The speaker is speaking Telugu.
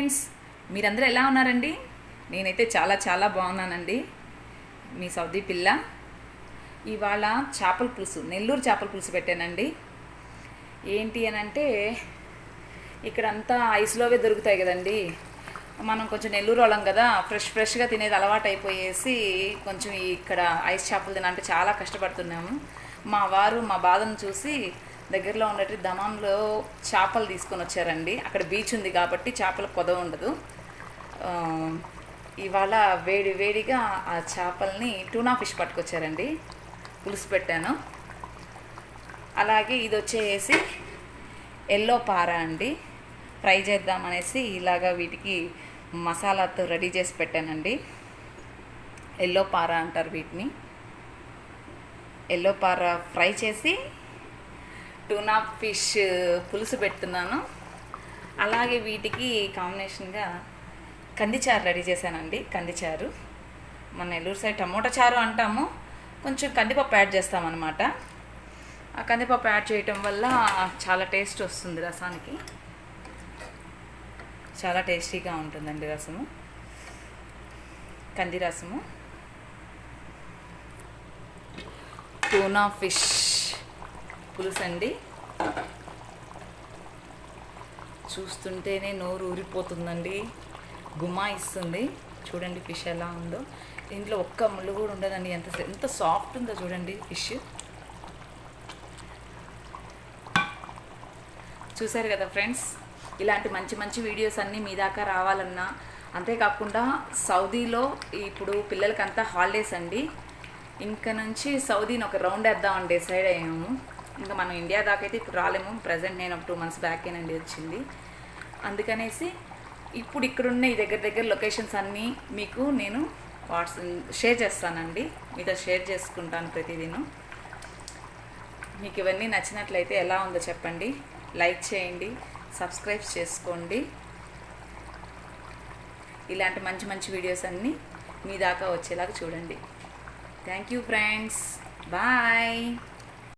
ఫ్రెండ్స్, మీరందరూ ఎలా ఉన్నారండి? నేనైతే చాలా చాలా బాగున్నానండి. మీ సౌదీ పిల్ల. ఇవాళ చేపల పులుసు, నెల్లూరు చేపల పులుసు పెట్టానండి. ఏంటి అని అంటే, ఇక్కడంతా ఐస్లోవే దొరుకుతాయి కదండి. మనం కొంచెం నెల్లూరు వాళ్ళం కదా, ఫ్రెష్గా తినేది అలవాటు అయిపోయేసి కొంచెం ఇక్కడ ఐస్ చేపలు తినాలంటే చాలా కష్టపడుతున్నాము. మా వారు మా బాధను చూసి దగ్గరలో ఉన్నట్టు దమాంలో చేపలు తీసుకొని వచ్చారండి. అక్కడ బీచ్ ఉంది కాబట్టి చేపల కొదవ ఉండదు. ఇవాళ వేడిగా ఆ చేపల్ని టూనా ఫిష్ పట్టుకొచ్చారండి, పులుసు పెట్టాను. అలాగే ఇది వచ్చేసి ఎల్లో పార అండి, ఫ్రై చేద్దామనేసి ఇలాగా వీటికి మసాలాతో రెడీ చేసి పెట్టానండి. ఎల్లో పార అంటారు వీటిని. ఎల్లో పార ఫ్రై చేసి టూనా ఫిష్ పులుసు పెడుతున్నాను. అలాగే వీటికి కాంబినేషన్గా కందిచారు రెడీ చేశానండి. కందిచారు మన నెల్లూరు సైడ్ టమోటా చారు అంటాము, కొంచెం కందిపప్పు యాడ్ చేస్తామన్నమాట. ఆ కందిపప్పు యాడ్ చేయటం వల్ల చాలా టేస్ట్ వస్తుంది, రసానికి చాలా టేస్టీగా ఉంటుందండి రసము, కంది రసము. టూనా ఫిష్ పులుసు అండి, చూస్తుంటేనే నోరు ఊరిపోతుందండి, గుమాయిస్తుంది. చూడండి ఫిష్ ఎలా ఉందో, దీంట్లో ఒక్క ముళ్ళు కూడా ఉండదండి. ఎంత సాఫ్ట్ ఉందో చూడండి ఫిష్. చూసారు కదా ఫ్రెండ్స్, ఇలాంటి మంచి మంచి వీడియోస్ అన్నీ మీ దాకా రావాలన్నా, అంతేకాకుండా సౌదీలో ఇప్పుడు పిల్లలకంతా హాలిడేస్ అండి. ఇంకా నుంచి సౌదీని ఒక రౌండ్ వేద్దామని డిసైడ్ అయ్యాము. ఇంకా మనం ఇండియా దాకా అయితే ఇప్పుడు రాలేము. ప్రజెంట్ నేను ఒక 2 months బ్యాకేనండి వచ్చింది. అందుకనేసి ఇప్పుడు ఇక్కడున్న ఈ దగ్గర లొకేషన్స్ అన్నీ మీకు నేను షేర్ చేస్తానండి, మీతో షేర్ చేసుకుంటాను ప్రతిదినం. మీకు ఇవన్నీ నచ్చినట్లయితే ఎలా ఉందో చెప్పండి, లైక్ చేయండి, సబ్స్క్రైబ్ చేసుకోండి. ఇలాంటి మంచి మంచి వీడియోస్ అన్నీ మీ దాకా వచ్చేలాగా చూడండి. Thank you friends, bye.